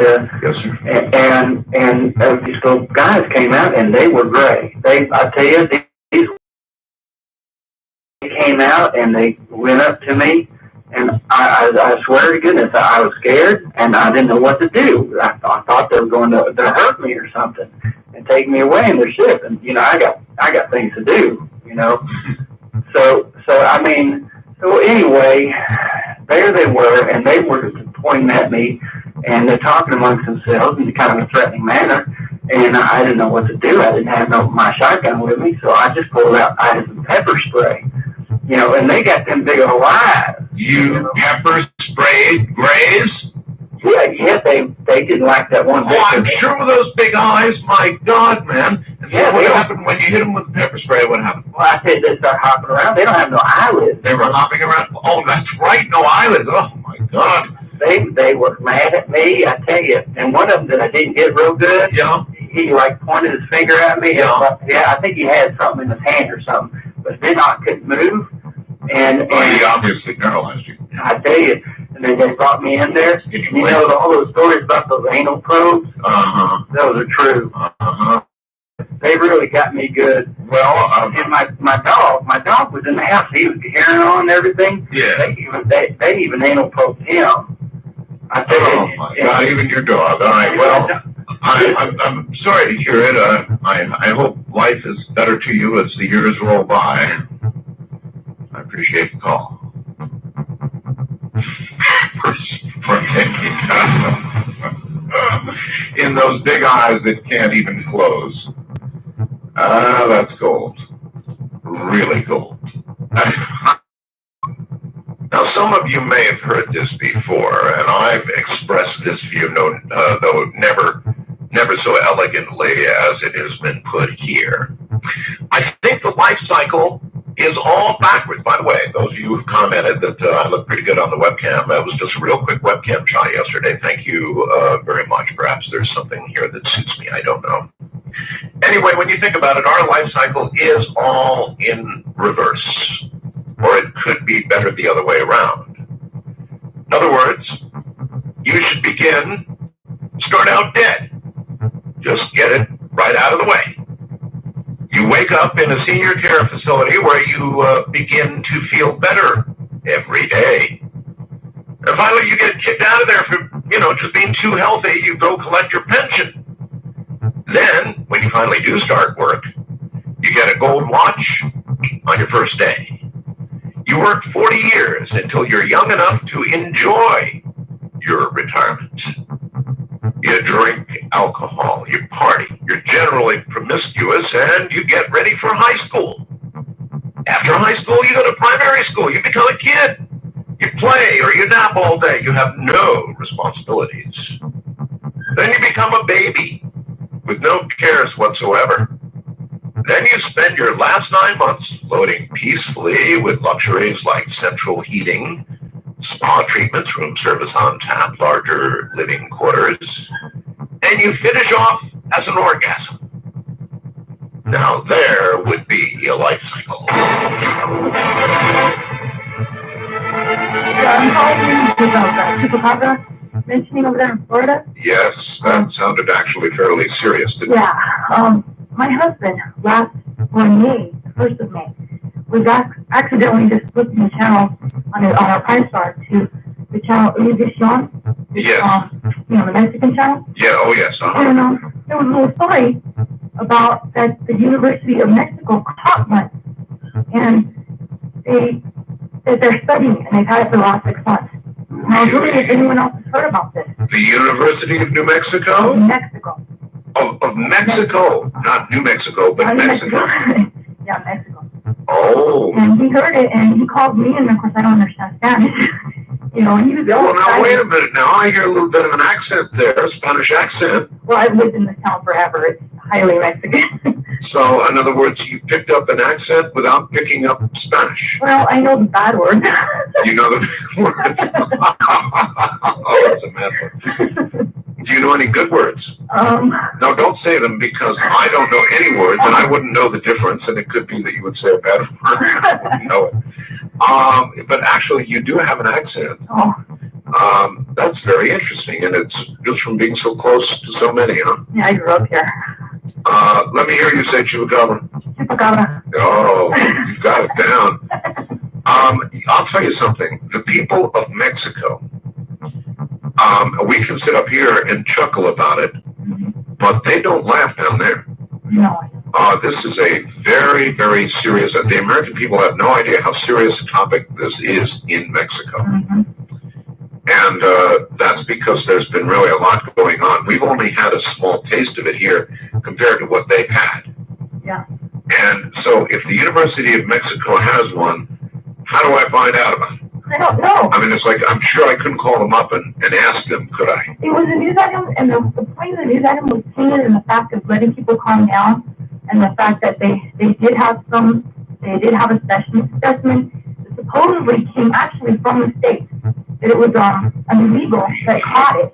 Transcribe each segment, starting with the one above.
Yes, sir. And these little guys came out and they were great. I tell you, these came out and they went up to me, and I swear to goodness, I was scared and I didn't know what to do. I thought they were going to hurt me or something and take me away in their ship. And I got things to do. So anyway, there they were, and they were pointing at me, and they're talking amongst themselves in kind of a threatening manner, and I didn't know what to do. I didn't have my shotgun with me, so I just pulled out. I had some pepper spray, and they got them big old eyes. You pepper sprayed Grays? Yeah, they didn't like that one. Oh, I'm sure with those big eyes, my God, man. And so what happened when you hit them with pepper spray? What happened? Well, I said they start hopping around. They don't have no eyelids. They were hopping around. Oh, that's right, no eyelids. Oh, my God. They were mad at me, I tell you. And one of them that I didn't get real good, yeah, he pointed his finger at me. Yeah, I think he had something in his hand or something. But then I couldn't move. And he obviously paralyzed you. I tell you, and then they brought me in there. All those stories about those anal probes, those are true. They really got me good. Well, and my dog was in the house. He was hearing on and everything. Yeah. They even anal probed him. I tell you. Oh my God! Even your dog. All right. Well, I'm sorry to hear it. I hope life is better to you as the years roll by. I appreciate the call. In those big eyes that can't even close. That's gold. Really gold. Now, some of you may have heard this before, and I've expressed this view, though never so elegantly as it has been put here. I think the life cycle is all backwards. By the way, those of you who've commented that I look pretty good on the webcam, that was just a real quick webcam shot yesterday. Thank you very much. Perhaps there's something here that suits me. I don't know. Anyway, when you think about it, our life cycle is all in reverse. Or it could be better the other way around. In other words, you should start out dead. Just get it right out of the way. You wake up in a senior care facility where you begin to feel better every day. And finally, you get kicked out of there for, just being too healthy. You go collect your pension. Then, when you finally do start work, you get a gold watch on your first day. You work 40 years until you're young enough to enjoy your retirement. You drink alcohol, you party, you're generally promiscuous, and you get ready for high school. After high school, you go to primary school, you become a kid. You play or you nap all day, you have no responsibilities. Then you become a baby with no cares whatsoever. Then you spend your last 9 months floating peacefully with luxuries like central heating, spa treatments, room service on tap, larger living quarters, and you finish off as an orgasm. Now there would be a life cycle. I'm calling about Chupacabra mentioning over there in Florida. Yes, that sounded actually fairly serious, didn't it? Yeah. My husband, on May, the 1st of May, was accidentally just flipping the channel on our Prime Star to the channel Univision. Yes. The Mexican channel. Yeah, oh yes. And there was a little story about that the University of Mexico caught one, and they're studying it, and they've had it for the last 6 months. And I was wondering if anyone else has heard about this. The University of New Mexico? Mexico. Of Mexico, not New Mexico, but Mexico. Yeah, Mexico. Oh. And he heard it, and he called me, and of course I don't understand Spanish. And he was well, now wait a minute. Now I hear a little bit of an accent there, a Spanish accent. Well, I've lived in this town forever. It's highly Mexican. So, in other words, you picked up an accent without picking up Spanish. Well, I know the bad words. You know the bad words? Oh, that's a bad one. Do you know any good words? No, don't say them, because I don't know any words, and I wouldn't know the difference, and it could be that you would say a bad word. I wouldn't know it. But actually, you do have an accent. Oh. That's very interesting, and it's just from being so close to so many, huh? Yeah, I grew up here. Let me hear you say Chupacabra. Chupacabra. Oh, you've got it down. I'll tell you something. The people of Mexico, we can sit up here and chuckle about it, but they don't laugh down there. No. This is a very, very serious, the American people have no idea how serious a topic this is in Mexico. Mm-hmm. And that's because there's been really a lot going on. We've only had a small taste of it here compared to what they've had. Yeah. And so if the University of Mexico has one, how do I find out about it? I don't know. I mean, it's like, I'm sure I couldn't call them up and ask them, could I? It was a news item, and the point of the news item was painted in the fact of letting people calm down, and the fact that they did have a specimen that supposedly came actually from the States, that it was illegal that caught it,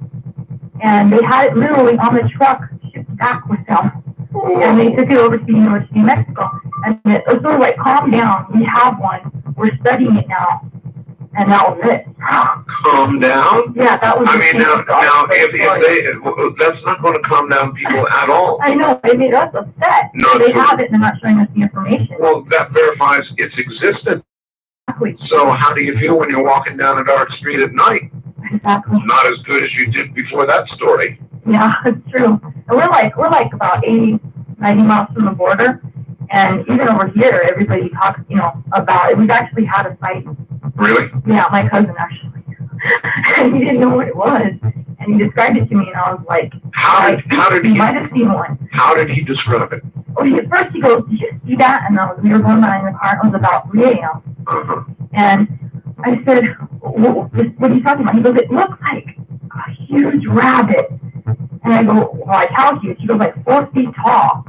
and they had it literally on the truck shipped back with them, and they took it over to the University of Mexico, and it was sort of like, calm down, we have one, we're studying it now. And that was it. Calm down? Yeah, that was. I mean, now, if they, that's not going to calm down people at all. I know, it made us upset. No, they have it and they're not showing us the information. Well, that verifies its existence. Exactly. So how do you feel when you're walking down a dark street at night? Exactly. Not as good as you did before that story. Yeah, it's true. And we're like about 80, 90 miles from the border. And even over here, everybody talks, about it. We've actually had a fight. Really? Yeah, my cousin actually. And he didn't know what it was. And he described it to me, and I was like, how did he might have seen one. How did he describe it? Well, at first he goes, did you see that? And we were going by in the car, and it was about 3 a.m. Uh-huh. And I said, what are you talking about? He goes, it looks like a huge rabbit. And I go, well, like, how huge? He goes, like 4 feet tall.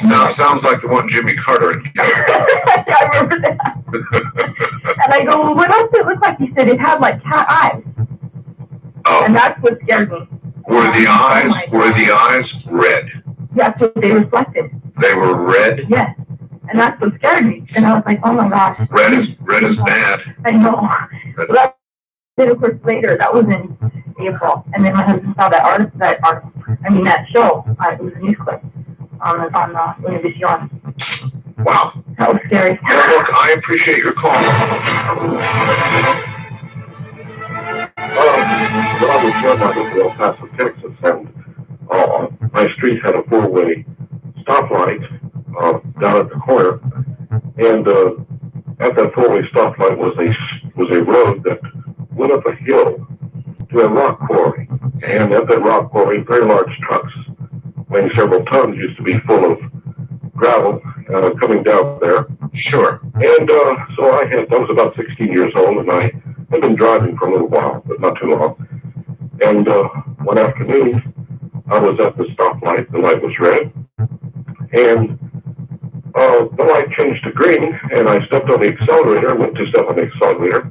Now, sounds like the one Jimmy Carter had killed. Yeah, I remember that. And I go, well, what else did it look like? He said it had like cat eyes. Oh. And that's what scared me. Were the eyes red? Yes, so they reflected. They were red? Yes. And that's what scared me. And I was like, oh my gosh. Red is bad. I know. Well, then of course later, that was in April. And then my husband saw that show. It was a news clip on Univision. Wow. That was scary. Well, look, I appreciate your call. When I was young, I lived in El Paso, Texas, and my street had a 4-way stoplight down at the corner, and at that 4-way stoplight was a road that went up a hill to a rock quarry, and at that rock quarry, very large trucks weighing several tons used to be full of gravel coming down there. Sure. And so I was about 16 years old, and I had been driving for a little while, but not too long. And one afternoon, I was at the stoplight. The light was red, and the light changed to green, and I stepped on the accelerator. I went to step on the accelerator,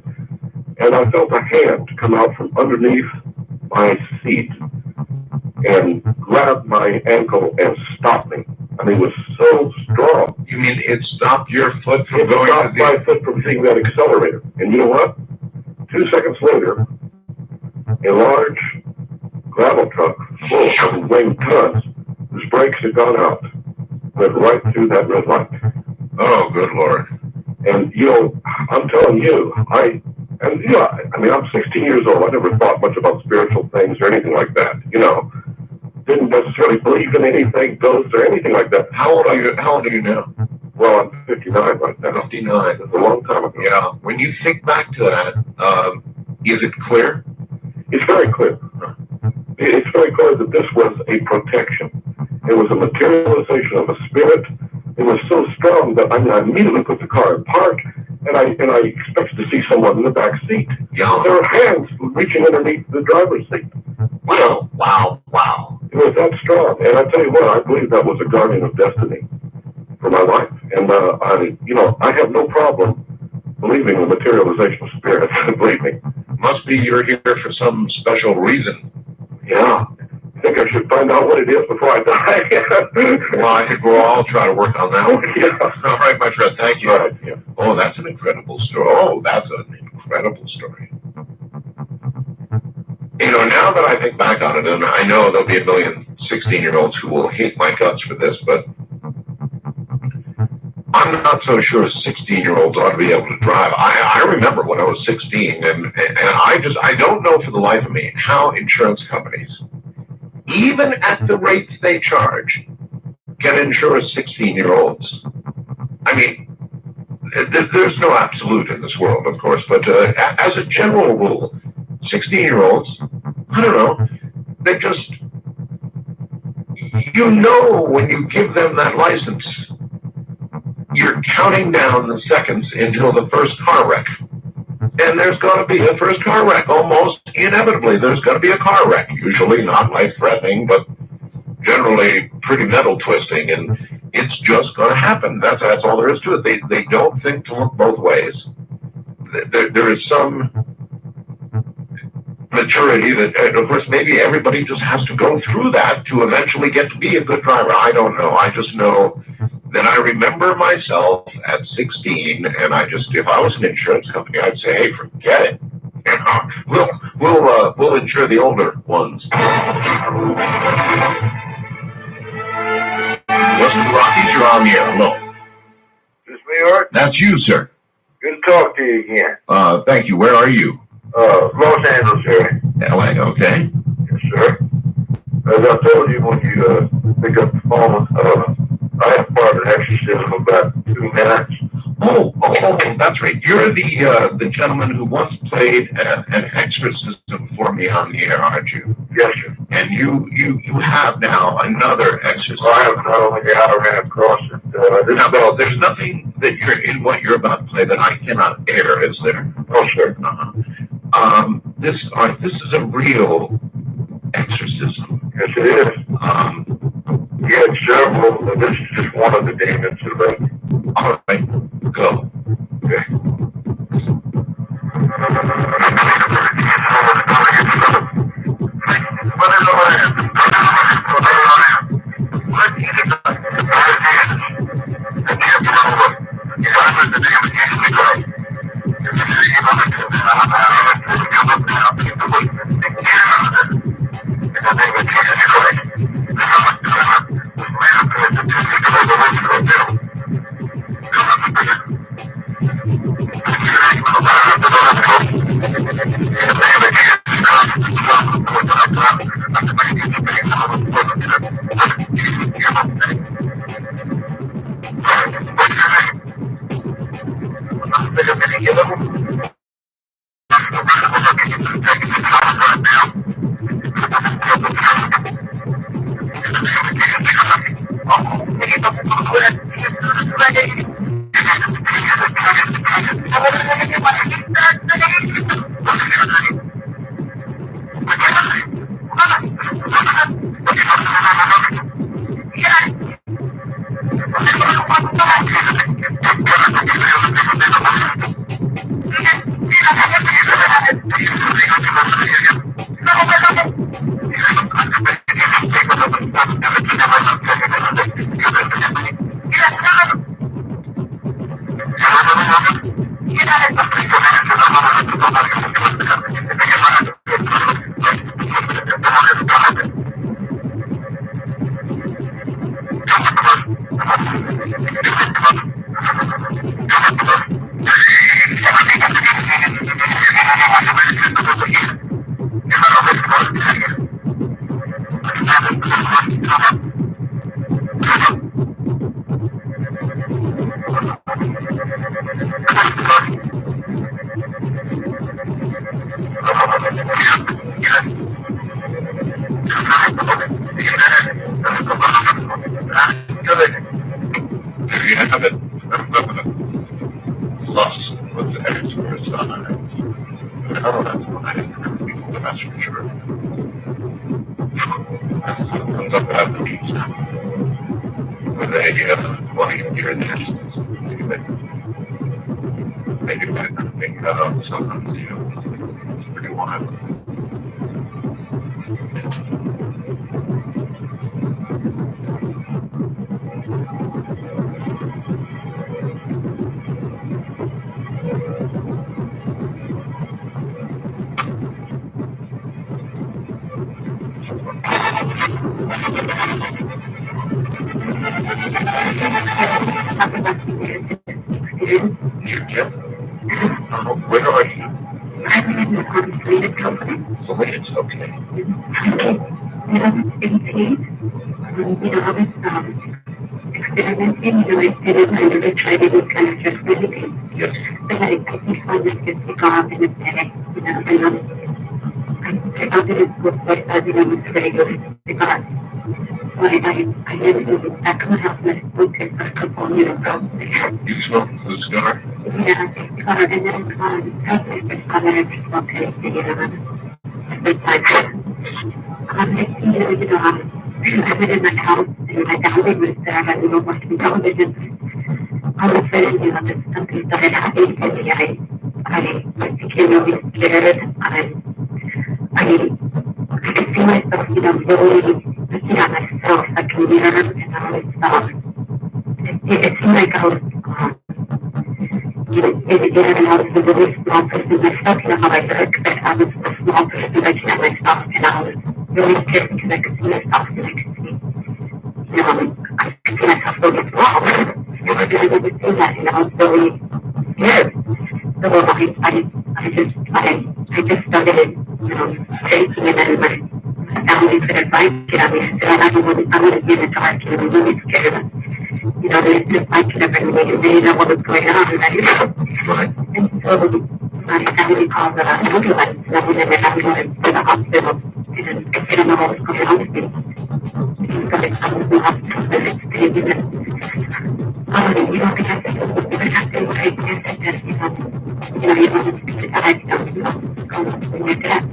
and I felt a hand come out from underneath my seat and grabbed my ankle and stopped me. I mean, it was so strong. You mean it stopped your foot from It going stopped to the... my foot from hitting that accelerator. And you know what? 2 seconds later, a large gravel truck full of weighing tons, whose brakes had gone out, went right through that red light. Oh, good Lord. And, I'm telling you, I'm 16 years old. I never thought much about spiritual things or anything like that, Didn't necessarily believe in anything, ghosts, or anything like that. How old are you now? Well, I'm 59 right now. 59. That's a long time ago. Yeah. When you think back to that, is it clear? It's very clear. It's very clear that this was a protection. It was a materialization of a spirit. It was so strong that I immediately put the car in park, and I expected to see someone in the back seat. Yeah. There were hands reaching underneath the driver's seat. Wow. Wow. It was that strong. And I tell you what, I believe that was a guardian of destiny for my life. And I have no problem believing in the materialization of spirits. Believe me. Must be you're here for some special reason. Yeah. I think I should find out what it is before I die. Well, I think we'll all try to work on that one. Yeah. All right, my friend. Thank you. Right, yeah. Oh, that's an incredible story. Oh, that's an incredible story. You know, now that I think back on it, and I know there'll be a million 16-year-olds who will hate my guts for this, but I'm not so sure 16-year-olds ought to be able to drive. I remember when I was 16, and I don't know for the life of me how insurance companies, even at the rates they charge, can insure 16-year-olds. I mean, there's no absolute in this world, of course, but as a general rule, 16-year-olds, I don't know, they just, you know, when you give them that license, you're counting down the seconds until the first car wreck. And there's going to be a first car wreck, almost inevitably. There's going to be a car wreck, usually not life-threatening, but generally pretty metal twisting, and it's just going to happen. That's all there is to it. They don't think to look both ways. There is some maturity that, of course, maybe everybody just has to go through that to eventually get to be a good driver. I don't know. I just know that I remember myself at 16, and if I was an insurance company, I'd say, hey, forget it. You know, we'll insure the older ones. Western Rockies, you're on the air. Hello. This New York? That's you, sir. Good to talk to you again. Thank you. Where are you? Los Angeles area. LA, okay. Yes, sir. As I told you when you pick up the phone, I have part of an exorcism about 2 minutes. Oh, that's right. You're the gentleman who once played an exorcism for me on the air, aren't you? Yes, sir. And you have now another exorcism. I don't think I ran across it. Now, well, there's nothing that you're in what you're about to play that I cannot air, is there? Oh, sir. This is a real exorcism. Yes, it is. You had several, but this is just one of the demons. All right, go. Okay. There you have it. Lost with the experts on it. Oh, that's what I didn't remember before, that's for sure. That's what comes up out of the beach now. With the idea of 20-year distance. They do that kind of thing sometimes, you know. It's pretty wild. Where are you? So it's okay. Experimenting, I did it, I never tried any kind of just anything. Yes. But I think I just get sick off in a minute, and I thought that it was like as it was regular cigar. So I didn't do back in the house and I smoked it for a couple of minutes. You smoked the cigar? Yeah, cigar, and then after I just got it, I just smoked it, it's like, next thing you know, I went in my house and my family was there and we were watching television. All of a sudden, just something started happening to me. I became really scared. I could see myself, really looking at myself like a mirror, and I was, it seemed like I was, and I was a really small person myself, how I look, but I was a small person looking at myself, and I was really scared because I could see myself and I could see, I could see myself really small. And I never seen that, and I was really scared. So I just started, shaking, and then my family put advice on me. I said, I don't want to be in the dark, I'm really scared. There's just blanket over me, and they didn't know what was going on, right? And so my family called the ambulance, and I went in the ambulance to the hospital, and I didn't know what was going on with me. And so I was in the hospital the next day, and they have to take this, and you don't want to speak to God, you don't know what's going on with your death.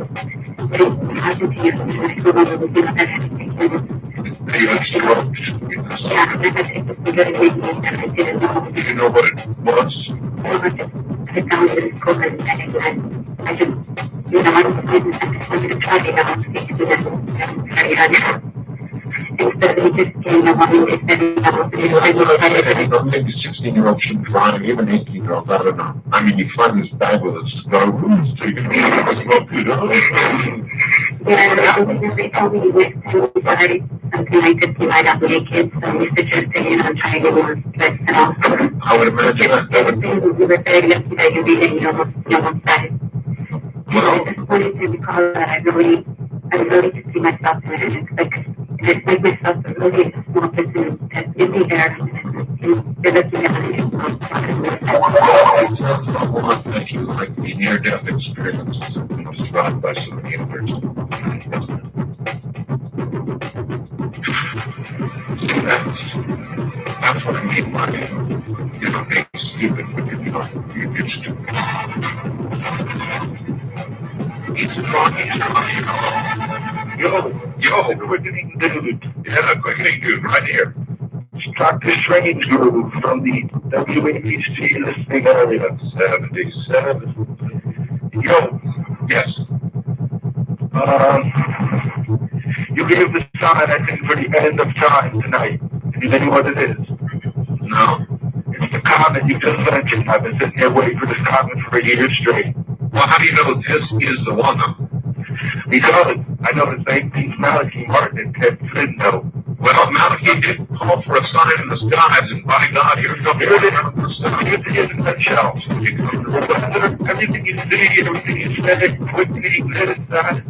But it happened to you, and I told them that I had to take it. You had stroke? Yeah, and I had to take this good week, and I didn't know. Did you know what it was? I found it in school, and I just, I just wanted to try to speak to them, instead of just getting along, they said, maybe 16-year-olds shouldn't try, and even 18-year-olds, I don't know. I mean, you find this bag with a cigar, so you can smoke it up. Yeah, they told me next time we started something like this, you might not naked, so we suggested, trying to more flex and all. I would imagine that would be. We were very lucky that you read it, you almost died. Well, I just wanted to recall that I really could see myself in it. It's like myself, but really a small person that's in the air, and you're looking at it. it sounds a lot like you like the near-death experiences that have been described by so many others. That's what I mean by, being stupid when you're stupid. He's talking. Yo, quickening dude. Yeah, quickening dude, right here. Dr. Strange Groove from the WABC listening area. 77. Yo, yes. You gave the sign, I think, for the end of time tonight. Do you know what it is? No. It's the comment you just mentioned. I've been sitting here waiting for this comment for a year straight. Well, how do you know this is the one, though? Because I know the same things Malachi Martin and Ted Flynn know. Well, Malachi did call for a sign in the skies, and by God, here's the Here's it in a nutshell. Everything you see, everything you said, quickly, let it die.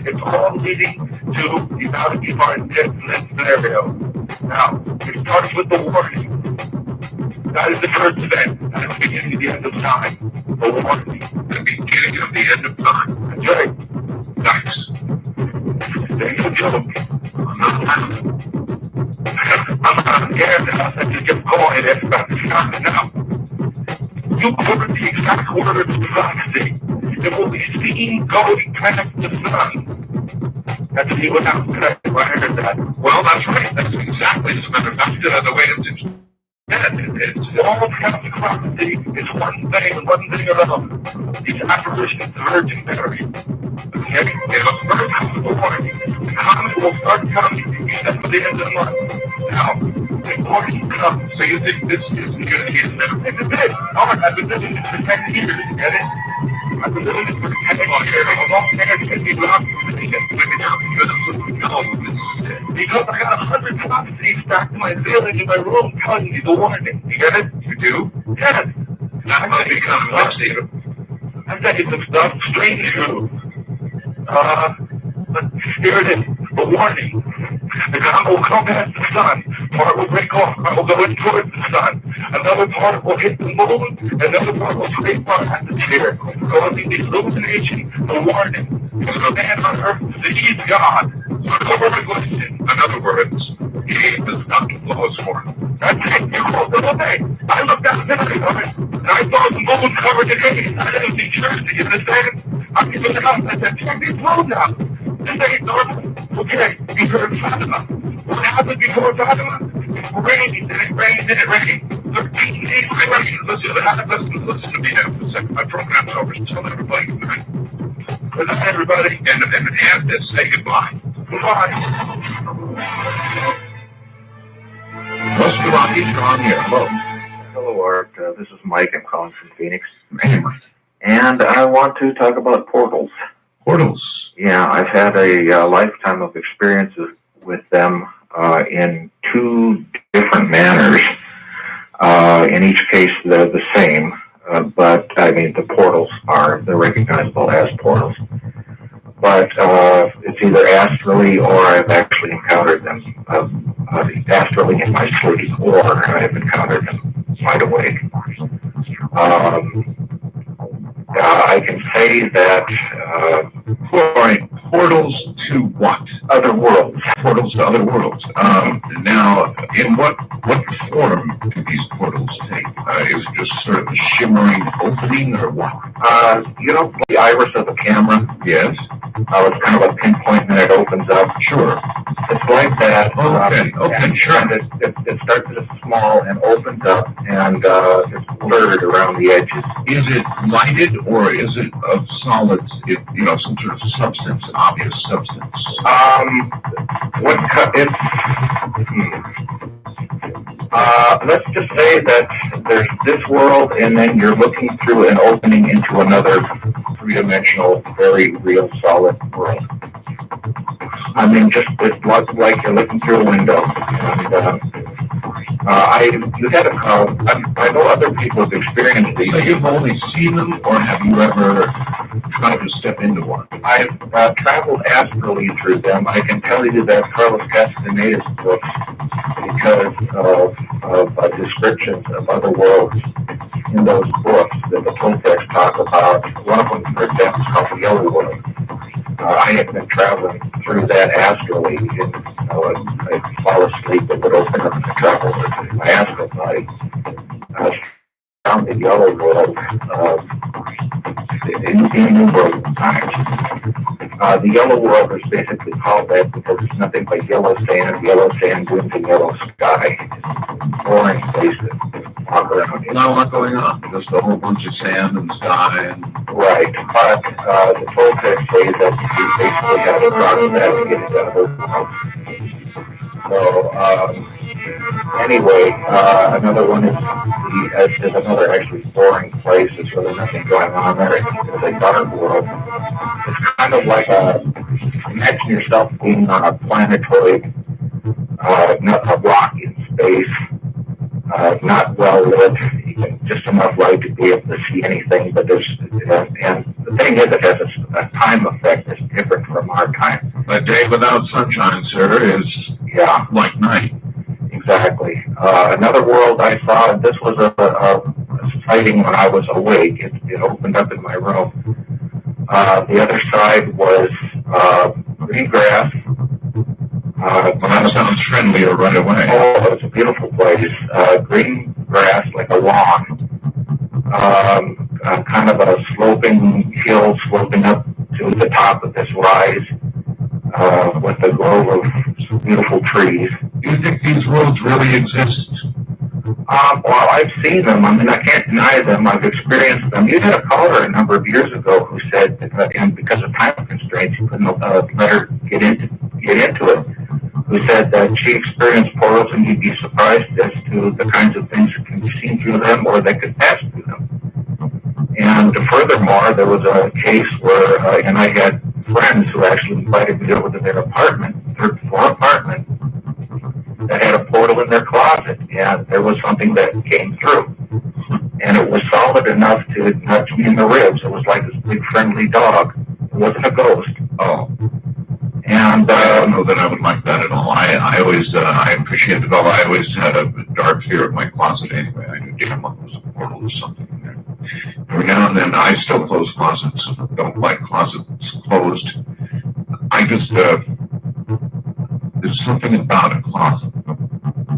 It's all leading to the Malachi Martin Ted Flynn scenario. Now, it starts with the warning. That is the first event. That is the beginning of the end of time. The warning. The beginning of the end of time. That's right. Nice. There's no joke. I'm not laughing. I'm not scared now. I just kept going. That's about to stop it now. You quoted the exact words of prophecy. It will be seen going past the sun. That's what he went out today. I heard that. Well, that's right. That's exactly, as a matter of fact, the way it's it's all past prophecy is one thing and one thing alone. These apparitions of the Virgin Mary. Okay? They look very possible warning. The comment will start coming except for the end of the month. Now, the warning comes. So you think this isn't going to be a minute? It's a bit. All right, I've been living this for 10 years, you get it? I'm living in the cattle here. I'm all there to be locked because I got 100 prophecies stacked in my ceiling in my room telling me the warning. You get it? You do? Yes. That might be kind of messy. I'm taking some stuff strange to but spirited, the warning. The comet will come past the sun. Part will break off. Part will go in towards the sun. Another part will hit the moon. Another part will scrape our atmosphere, causing the illumination, the warning. The man on earth, that he's God. In other words, he does not blow his horn. That's it. You called the way. I looked out the window of it, and I saw the moon covered in haze. I didn't see Jersey, you understand? I'm giving it up. I said, check these roads out. This ain't normal. Okay, you heard Fatima. What happened before Fatima? It rained, and it rained, and it rained. 13 days of rain. Listen to me now for a second. My program's over. Tell everybody good night. Good night, everybody. And say goodbye. Goodbye. Mr. Rocky, you're on here. Hello. Hello, Art. This is Mike. I'm calling from Phoenix. Hey, Mike. And I want to talk about portals. Portals. Yeah, I've had a lifetime of experiences with them in two different manners. In each case, they're the same. But, I mean, the portals they're recognizable as portals. But it's either astrally or I've actually encountered them. Astrally in my sleep, or I've encountered them wide awake. I can say that portals to what? Other worlds. Portals to other worlds. Now, in what form do these portals take? Is it just sort of a shimmering opening, or what? The iris of the camera. Yes. It's kind of a pinpoint, and it opens up. Sure. It's like that. Okay, sure. And it starts as small and opens up, and it's blurred around the edges. Is it lighted, or is it of solids? Some sort of substance, an obvious substance. Let's just say that there's this world, and then you're looking through an opening into another three-dimensional, very real, solid world. I mean, just it's like you're looking through a window. And I know other people have experienced these. So you've only seen them, or have you ever tried to step into one? I've traveled astrally through them. I can tell you that Carlos Castaneda's books, because of descriptions of other worlds in those books that the Toltecs talk about. One of them, for example, is called the Yellow World. I had been traveling through that astrally, and I'd fall asleep, it would open up and travel with my astral body. Found the Yellow World in numerous times. The Yellow World is basically called that because it's nothing but yellow sand, dunes, and yellow sky. Boring place to walk around in. Not a lot going on, just a whole bunch of sand and sky. Right, but the Toltecs say that you basically have to cross that to get into other worlds. So, anyway, another one is another actually boring place. There's really nothing going on there. It's a dark world. It's kind of like imagine yourself being on a planetoid, not a rock in space, not well lit, just enough light to be able to see anything. But and the thing is, it has a time effect that's different from our time. A day without sunshine, sir, is like night. Exactly. Another world I saw, and this was a sighting when I was awake. It opened up in my room. The other side was green grass. That sounds friendlier right away. Oh, it's a beautiful place. Green grass, like a lawn. Kind of a sloping hill sloping up to the top of this rise with a grove of beautiful trees. Do you think these roads really exist? Well, I've seen them. I mean, I can't deny them. I've experienced them. You had a caller a number of years ago who said, and because of time constraints, you couldn't let her get into it, who said that she experienced portals and you'd be surprised as to the kinds of things that can be seen through them or that could pass through them. And furthermore, there was a case where, and I had friends who actually invited me over to their apartment, third floor apartment, that had a portal in their closet, and there was something that came through. And it was solid enough to touch me in the ribs. It was like this big friendly dog. It wasn't a ghost. Oh, And I don't know that I would like that at all. I always, I appreciate the dog. I always had a dark fear of my closet anyway. I knew damn well there was a portal or something in there. Every now and then, I still close closets. Don't like closets closed. I just, there's something about a closet.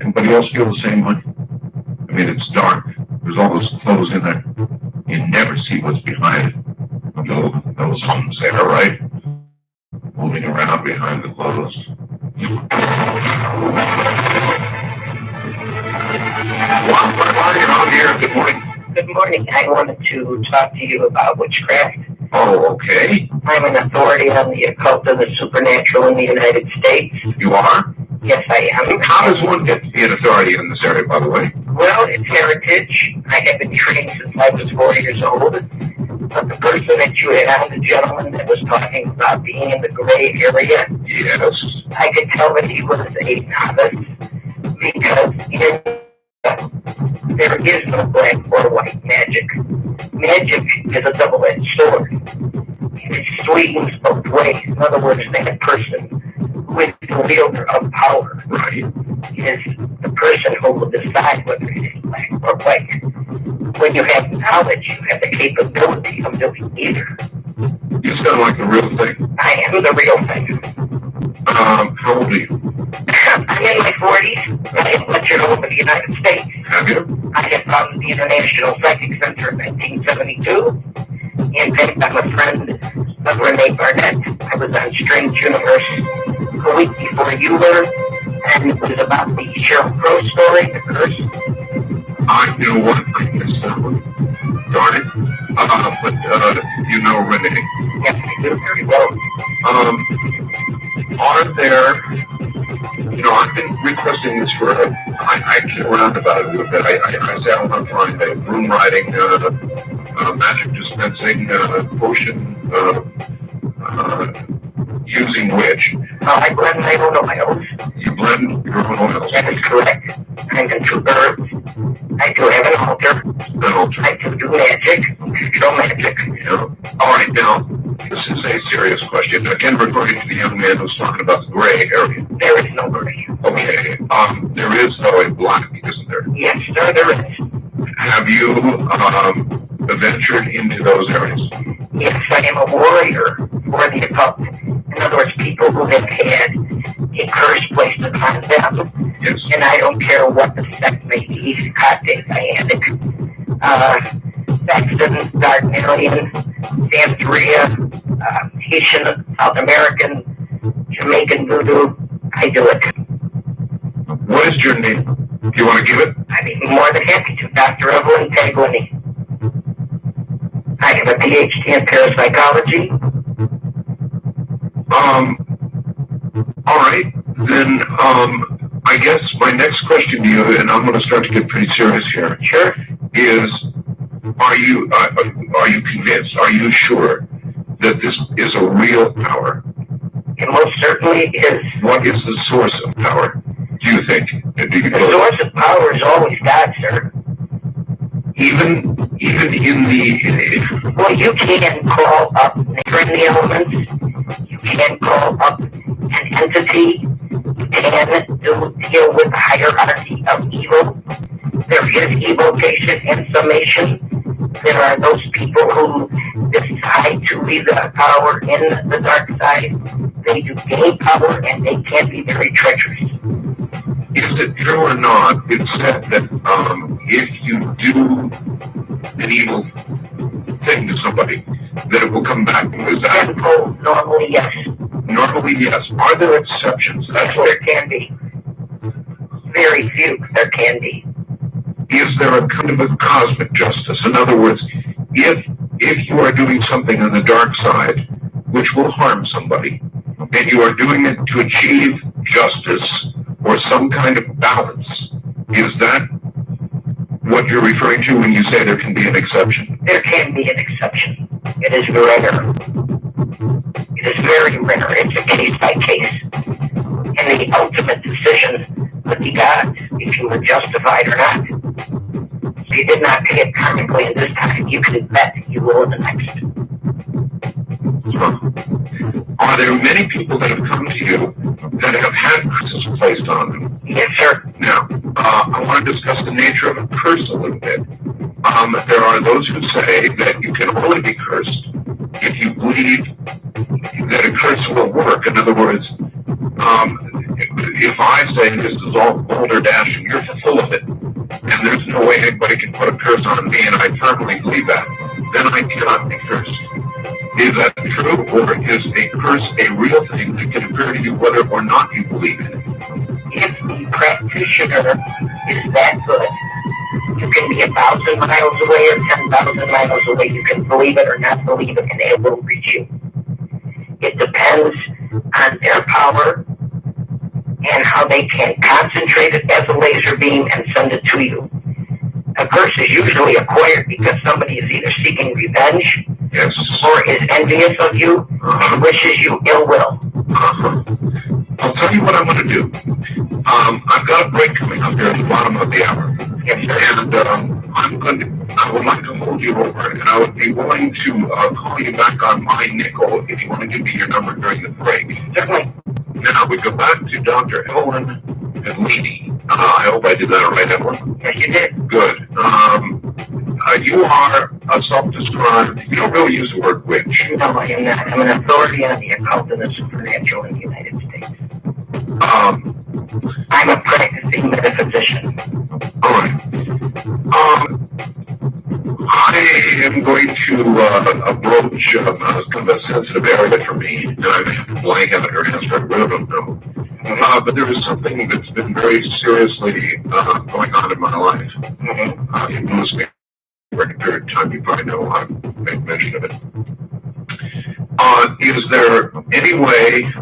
Anybody else feel the same way? I mean, it's dark. There's all those clothes in there. You never see what's behind it. Those homes there, right? Moving around behind the clothes. You're here. Good morning. Good morning. I wanted to talk to you about witchcraft. Oh, okay. I'm an authority on the occult and the supernatural in the United States. You are? Yes, I am. How does one get to be an authority in this area, by the way? Well, it's heritage. I have been trained since I was 4 years old. But the person that you had on, the gentleman that was talking about being in the gray area, Yes. I could tell that he was a novice because there is no black or white magic. Magic is a double-edged sword. It swings both ways. In other words, that person who is the wielder of power Right. is the person who will decide whether it is black or white. When you have knowledge, you have the capability of doing either. You sound like the real thing. I am the real thing. How old are you? I'm in my 40s. I have lectured all over the United States. Have you? I have founded the International Psychic Center in 1972. In fact, I'm a friend of Renee Barnett. I was on Strange Universe a week before you were, and it was about the Sheryl Crow story, The Curse. You know what? I missed that one. Darn it. But you know Renee. Yes, I do very well. Are there, I've been requesting this for, I kid around about it a little bit. I say I want to find a room writing, magic dispensing, potion, using witch. I blend my own oils. You blend your own oils. That is correct. I'm into herbs. I do have an altar. I do magic, show magic. Yeah. All right, now, this is a serious question. Again, referring to the young man who's talking about the gray area. There is no gray. Okay. There is, though, a black, isn't there? Yes, sir, there is. Have you ventured into those areas? Yes, I am a warrior for the occult. In other words, people who have had a curse placed upon them. Yes. And I don't care what the sect may be, Coptic, Iambic, Saxon, Gardnerian, Santeria, Haitian, South American, Jamaican Voodoo. I do it. What is your name? Do you want to give it? I'd be more than happy to. Dr. Evelyn Taglini. I have a PhD in parapsychology. All right. Then, I guess my next question to you, and I'm going to start to get pretty serious here. Sure. Is, are you convinced? Are you sure that this is a real power? It most certainly is. What is the source of power, do you think? Do you The source of power is always God, sir. Even in the... Well, you can call up nature in the elements. You can call up an entity. You can deal with the hierarchy of evil. There is evocation and summation. There are those people who decide to leave the power in the dark side. They do gain power, and they can be very treacherous. Is it true or not? It's said that if you do an evil thing to somebody, that it will come back. Is that Tenfold, normally, yes. normally? Yes. Are there exceptions? That's There what. can be. Very few, there can be. Is there a kind of a cosmic justice? In other words, if you are doing something on the dark side which will harm somebody, and you are doing it to achieve justice or some kind of balance, is that what you're referring to when you say there can be an exception? There can be an exception. It is rare. It is very rare. It's a case by case. And the ultimate decision would be God's if you were justified or not. So you did not pay it karmically in this time. You can bet you will in the next. Are there many people that have come to you that have had curses placed on them? Yes, sir. Now, I want to discuss the nature of a curse a little bit. There are those who say that you can only be cursed if you believe that a curse will work. In other words, if I say this is all Boulder Dash and you're full of it, and there's no way anybody can put a curse on me, and I firmly believe that, then I cannot be cursed. Is that true, or is a curse a real thing that can occur to you whether or not you believe in it? If the practitioner is that good, you can be 1,000 miles away or 10,000 miles away. You can believe it or not believe it, and it will reach you. It depends on their power and how they can concentrate it as a laser beam and send it to you. A curse is usually acquired because somebody is either seeking revenge, yes, or is envious of you, and wishes you ill will. I'll tell you what I'm going to do. I've got a break coming up here at the bottom of the hour. Yes, sir. And I would like to hold you over, and I would be willing to call you back on my nickel if you want to give me your number during the break. Certainly. Now, we go back to Dr. Evelyn Edlini. I hope I did that right, Evelyn. Yes, you did. Good. You are a self-described, you don't really use the word witch. No, I am not. I'm an authority on the occult and the supernatural in the United States. I'm a practicing metaphysician. All right. I am going to broach kind of a sensitive area for me, and I may have to blank out or answer. I really don't know. But there is something that's been very seriously going on in my life. You've been listening for a period of time, you probably know I've made mention of it. Is there any way...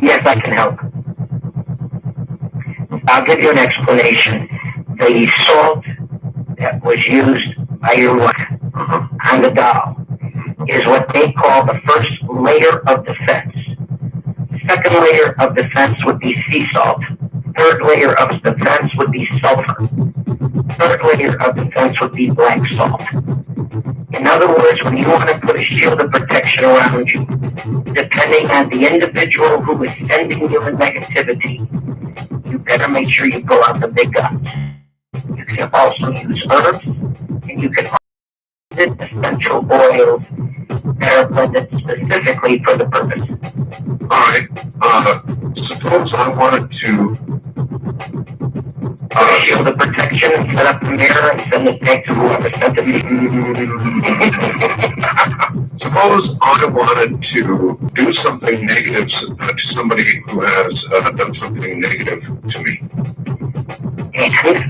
Yes, I can help. I'll give you an explanation. The salt that was used by your wife on the doll is what they call the first layer of defense. Second layer of defense would be sea salt. Third layer of defense would be sulfur. Third layer of defense would be black salt. In other words, when you want to put a shield of protection around you, depending on the individual who is sending you the negativity, you better make sure you pull out the big guns. You can also use herbs, and you can also use essential oils that are blended specifically for the purpose. All right. Suppose I wanted to... shield of protection and set up a mirror and send it back to whoever sent it. Suppose I wanted to do something negative to somebody who has done something negative to me. And